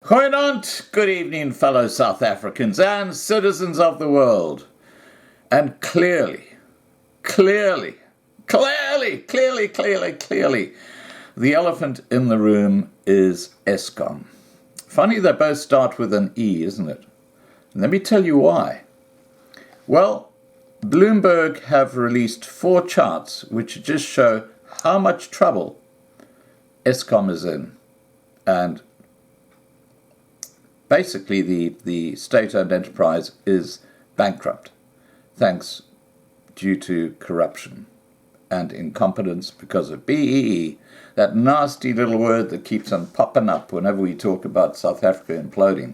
Goeienaand, good evening, fellow South Africans and citizens of the world. And clearly, the elephant in the room is Eskom. Funny they both start with an E, isn't it? And let me tell you why. Well, Bloomberg have released 4 charts which just show how much trouble Eskom is in. And basically, the state-owned enterprise is bankrupt, thanks due to corruption and incompetence because of BEE, that nasty little word that keeps on popping up whenever we talk about South Africa imploding.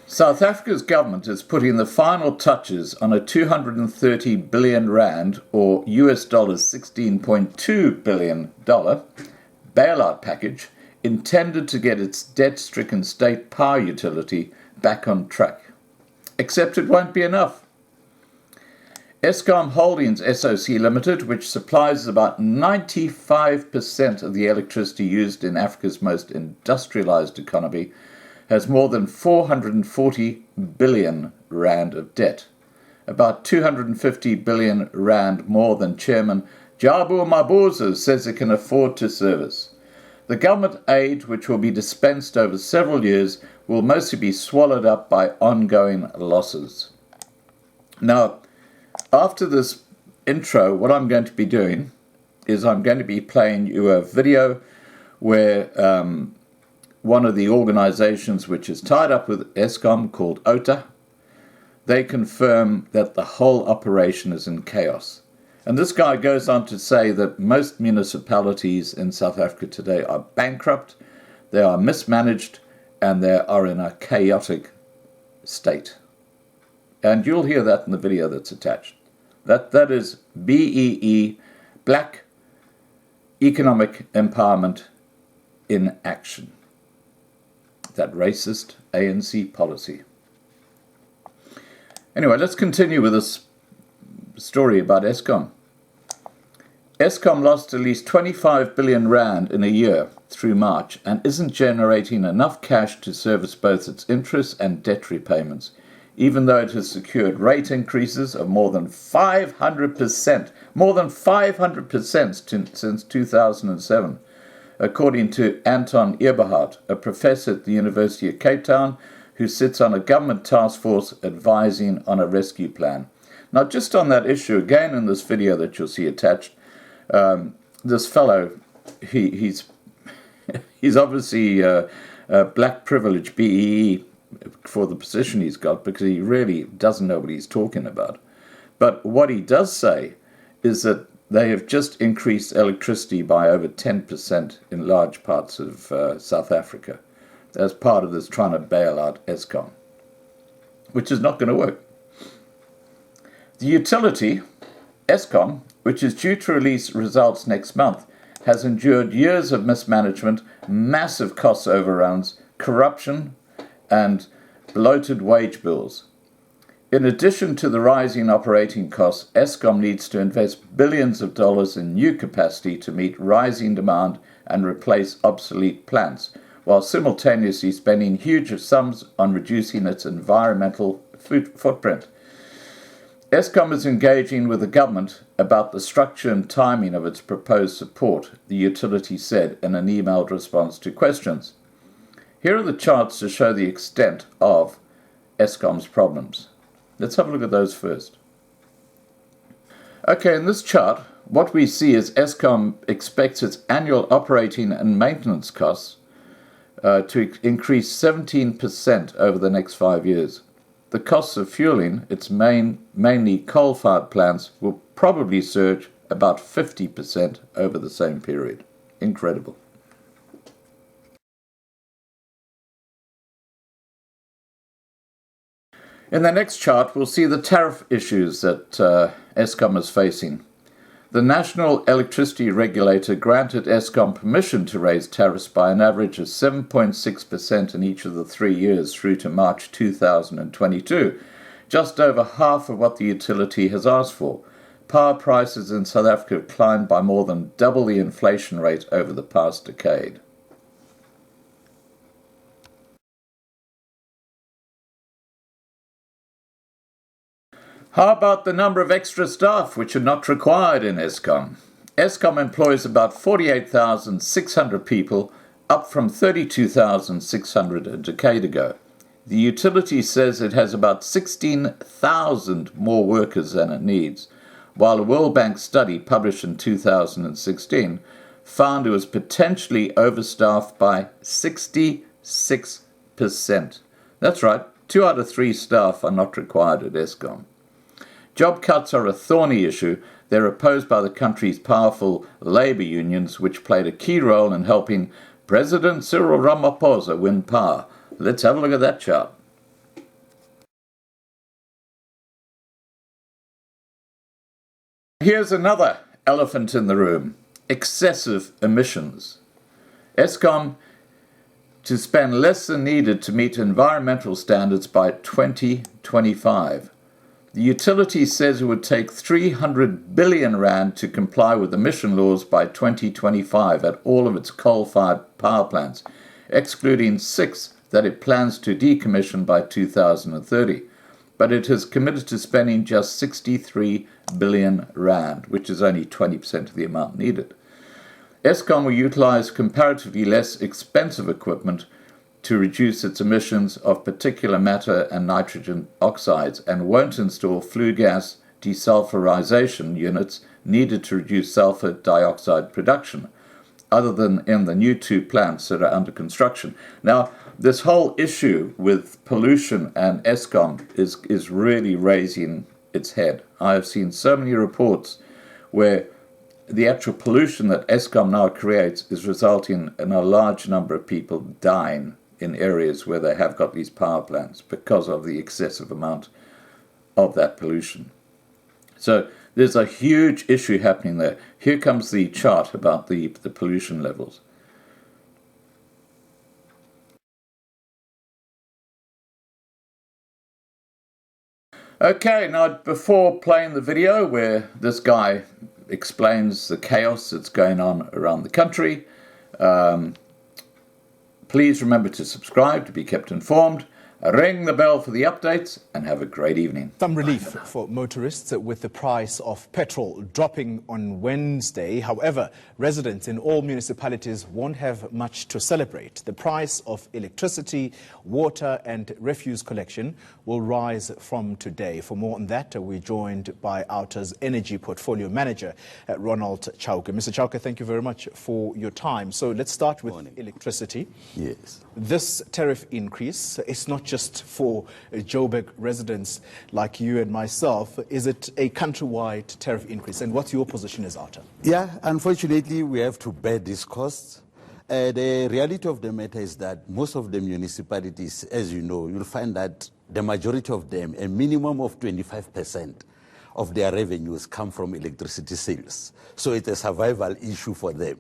South Africa's government is putting the final touches on a 230 billion rand, or US dollars $16.2 billion bailout package intended to get its debt-stricken state power utility back on track. Except it won't be enough. Eskom Holdings SOC Limited, which supplies about 95% of the electricity used in Africa's most industrialized economy, has more than 440 billion rand of debt, about 250 billion rand more than Chairman Jabu Mabuza says it can afford to service. The government aid, which will be dispensed over several years, will mostly be swallowed up by ongoing losses. Now, after this intro, what I'm going to be doing is I'm going to be playing you a video where one of the organizations which is tied up with Eskom, called OTA, they confirm that the whole operation is in chaos. And this guy goes on to say that most municipalities in South Africa today are bankrupt, they are mismanaged, and they are in a chaotic state. And you'll hear that in the video that's attached. That is BEE, Black Economic Empowerment in Action. That racist ANC policy. Anyway, let's continue with this story about Eskom. Eskom lost at least 25 billion rand in a year through March and isn't generating enough cash to service both its interest and debt repayments, even though it has secured rate increases of more than 500% since 2007, according to Anton Eberhard, a professor at the University of Cape Town who sits on a government task force advising on a rescue plan. Now, just on that issue, again in this video that you'll see attached, this fellow, he's obviously black privilege BEE for the position he's got, because he really doesn't know what he's talking about. But what he does say is that they have just increased electricity by over 10% in large parts of South Africa as part of this trying to bail out Eskom, which is not going to work. The utility, Eskom, which is due to release results next month, has endured years of mismanagement, massive cost overruns, corruption, and bloated wage bills. In addition to the rising operating costs, Eskom needs to invest billions of dollars in new capacity to meet rising demand and replace obsolete plants, while simultaneously spending huge sums on reducing its environmental footprint. Eskom is engaging with the government about the structure and timing of its proposed support, the utility said in an emailed response to questions. Here are the charts to show the extent of Eskom's problems. Let's have a look at those first. Okay, in this chart, what we see is Eskom expects its annual operating and maintenance costs to increase 17% over the next 5 years. The costs of fueling its mainly coal-fired plants will probably surge about 50% over the same period. Incredible. In the next chart, we'll see the tariff issues that Eskom is facing. The National Electricity Regulator granted Eskom permission to raise tariffs by an average of 7.6% in each of the 3 years through to March 2022, just over half of what the utility has asked for. Power prices in South Africa have climbed by more than double the inflation rate over the past decade. How about the number of extra staff which are not required in Eskom? Eskom employs about 48,600 people, up from 32,600 a decade ago. The utility says it has about 16,000 more workers than it needs, while a World Bank study published in 2016 found it was potentially overstaffed by 66%. That's right, 2 out of 3 staff are not required at Eskom. Job cuts are a thorny issue. They're opposed by the country's powerful labour unions, which played a key role in helping President Cyril Ramaphosa win power. Let's have a look at that chart. Here's another elephant in the room: excessive emissions. Eskom to spend less than needed to meet environmental standards by 2025. The utility says it would take 300 billion rand to comply with emission laws by 2025 at all of its coal-fired power plants, excluding 6 that it plans to decommission by 2030. But it has committed to spending just 63 billion rand, which is only 20% of the amount needed. Eskom will utilize comparatively less expensive equipment to reduce its emissions of particulate matter and nitrogen oxides, and won't install flue gas desulfurization units needed to reduce sulfur dioxide production, other than in the new 2 plants that are under construction. Now, this whole issue with pollution and Eskom is really raising its head. I have seen so many reports where the actual pollution that Eskom now creates is resulting in a large number of people dying in areas where they have got these power plants because of the excessive amount of that pollution. So there's a huge issue happening there. Here comes the chart about the pollution levels. Okay, now before playing the video where this guy explains the chaos that's going on around the country, please remember to subscribe to be kept informed, ring the bell for the updates, and have a great evening. Some relief for motorists with the price of petrol dropping on Wednesday. However, residents in all municipalities won't have much to celebrate. The price of electricity, water and refuse collection will rise from today. For more on that, we're joined by OUTA's Energy Portfolio Manager, Ronald Chauke. Mr. Chauke, thank you very much for your time. So let's start with electricity. Yes. This tariff increase, it's not just for Joburg residents like you and myself. Is it a countrywide tariff increase? And what's your position as OUTA? Yeah, unfortunately, we have to bear these costs. The reality of the matter is that most of the municipalities, as you know, you'll find that the majority of them, a minimum of 25% of their revenues come from electricity sales. So it's a survival issue for them.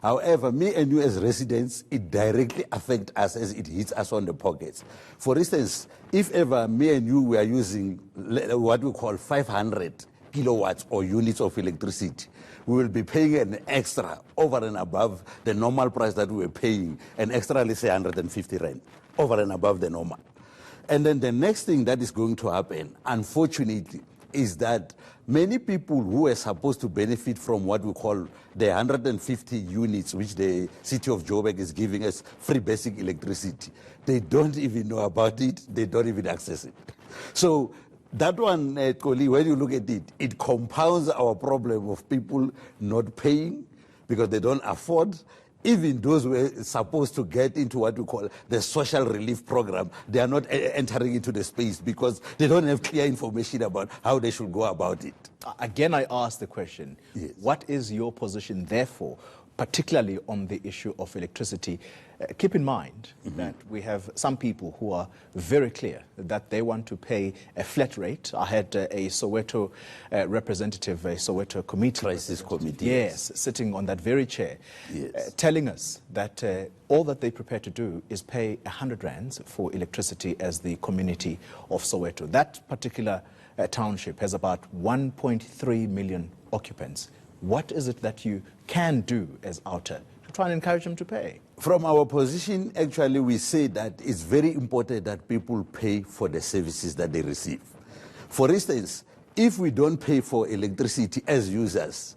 However, me and you as residents, it directly affects us as it hits us on the pockets. For instance, if ever me and you were using what we call 500 kilowatts or units of electricity, we will be paying an extra over and above the normal price that we were paying, an extra, let's say, 150 rand, over and above the normal. And then the next thing that is going to happen, unfortunately, is that many people who are supposed to benefit from what we call the 150 units, which the city of Joburg is giving us free basic electricity, they don't even know about it, they don't even access it. So that one, Koli, when you look at it, it compounds our problem of people not paying because they don't afford. Even those who are supposed to get into what we call the social relief program, they are not entering into the space because they don't have clear information about how they should go about it. Again, I ask the question, yes. What is your position, therefore, particularly on the issue of electricity? Keep in mind that we have some people who are very clear that they want to pay a flat rate. I had a Soweto representative, a Soweto committee. Crisis committee. Yes, sitting on that very chair, telling us that all that they prepare to do is pay 100 rands for electricity as the community of Soweto. That particular township has about 1.3 million occupants. What is it that you can do as OUTA to try and encourage them to pay? From our position, actually, we say that it's very important that people pay for the services that they receive. For instance, if we don't pay for electricity as users,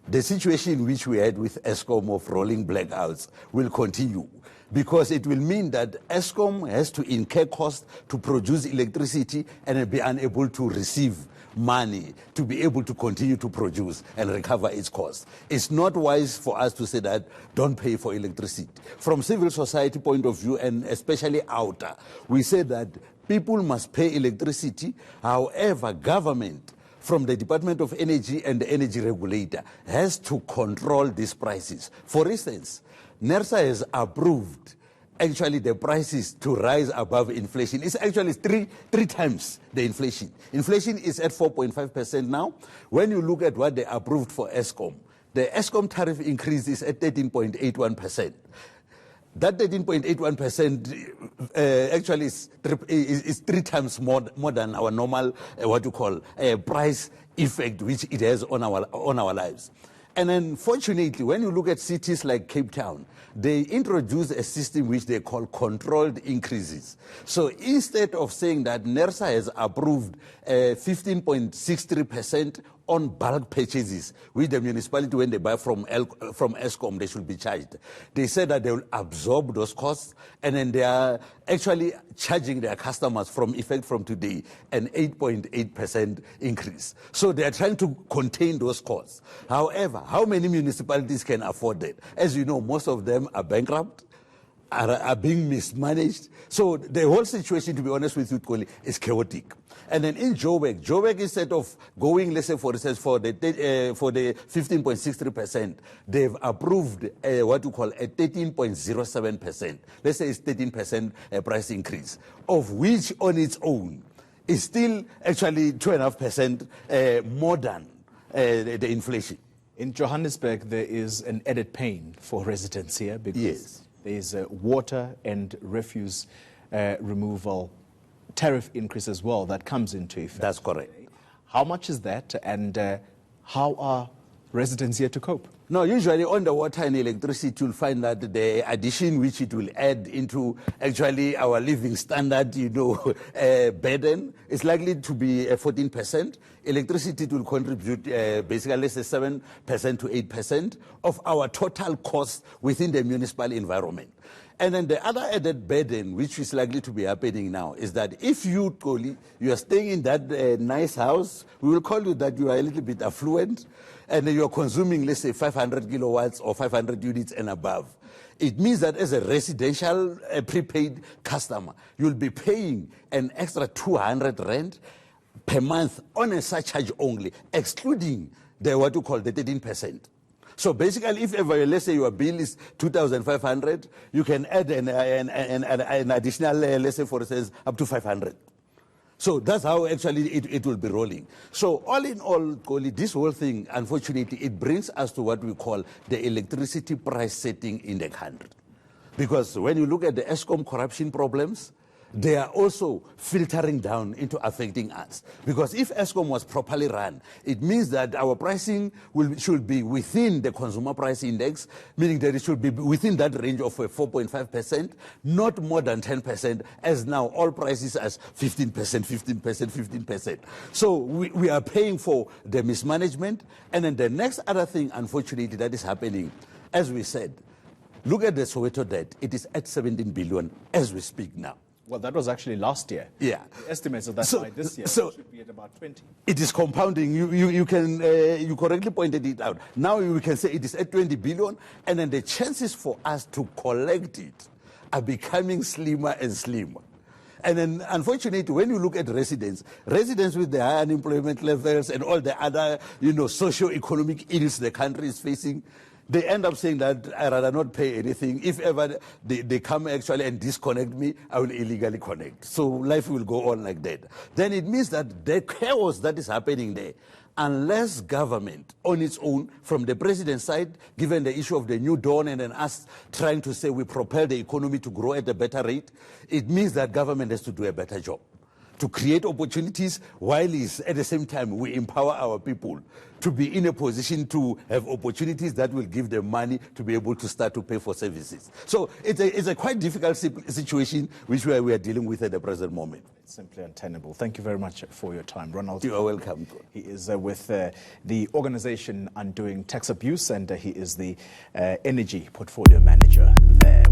the situation which we had with Eskom of rolling blackouts will continue, because it will mean that Eskom has to incur costs to produce electricity and be unable to receive money to be able to continue to produce and recover its costs. It's not wise for us to say that don't pay for electricity. From civil society point of view, and especially outer, we say that people must pay electricity. However, government, from the Department of Energy and the energy regulator, has to control these prices. For instance, NERSA has approved actually the prices to rise above inflation. It's actually three times the inflation. Inflation is at 4.5% now. When you look at what they approved for Eskom, the Eskom tariff increase is at 13.81%. That 13.81% actually is three times more than our normal, what you call, price effect, which it has on our lives. And unfortunately, when you look at cities like Cape Town, they introduce a system which they call controlled increases. So instead of saying that NERSA has approved 15.63% on bulk purchases, which the municipality, when they buy from Eskom, they should be charged. They said that they will absorb those costs, and then they are actually charging their customers from today an 8.8% increase. So they are trying to contain those costs. However, how many municipalities can afford that? As you know, most of them are bankrupt, are being mismanaged. So the whole situation, to be honest with you, Koli, is chaotic. And then in Joburg, instead of going, let's say, for instance, for the 15.63%, they've approved what you call a 13.07%. Let's say it's 13% price increase, of which on its own is still actually 2.5% more than the inflation. In Johannesburg, there is an added pain for residents here because there is water and refuse removal tariff increase as well that comes into effect. That's correct. How much is that, and how are residents here to cope? No, usually on the water and electricity, you'll find that the addition which it will add into actually our living standard, burden, is likely to be 14%. Electricity will contribute basically, let's say, 7% to 8% of our total cost within the municipal environment. And then the other added burden, which is likely to be happening now, is that if you are staying in that nice house, we will call you that you are a little bit affluent, and you are consuming, let's say, 500 kilowatts or 500 units and above. It means that as a residential prepaid customer, you'll be paying an extra 200 rand per month on a surcharge only, excluding the 13%. So basically, if ever, let's say, your bill is 2,500, you can add an additional, let's say, for instance, up to 500. So that's how actually it will be rolling. So all in all, Koli, this whole thing, unfortunately, it brings us to what we call the electricity price setting in the country. Because when you look at the Eskom corruption problems, they are also filtering down into affecting us. Because if Eskom was properly run, it means that our pricing should be within the consumer price index, meaning that it should be within that range of 4.5%, not more than 10%, as now all prices as 15%. So we are paying for the mismanagement. And then the next other thing, unfortunately, that is happening, as we said, look at the Soweto debt. It is at 17 billion as we speak now. Well, that was actually last year. Yeah. The estimates of that by this year should be at about 20. It is compounding. You correctly pointed it out. Now we can say it is at 20 billion, and then the chances for us to collect it are becoming slimmer and slimmer. And then, unfortunately, when you look at residents with the high unemployment levels and all the other, socio-economic ills the country is facing, they end up saying that I rather not pay anything. If ever they come actually and disconnect me, I will illegally connect. So life will go on like that. Then it means that the chaos that is happening there, unless government on its own, from the president's side, given the issue of the new dawn and then us trying to say we propel the economy to grow at a better rate, it means that government has to do a better job. to create opportunities, while at the same time we empower our people to be in a position to have opportunities that will give them money to be able to start to pay for services. So it's a quite difficult situation which we are dealing with at the present moment. It's simply untenable. Thank you very much for your time, Ronald. You are welcome. He is with the organization Undoing Tax Abuse, and he is the Energy Portfolio Manager there.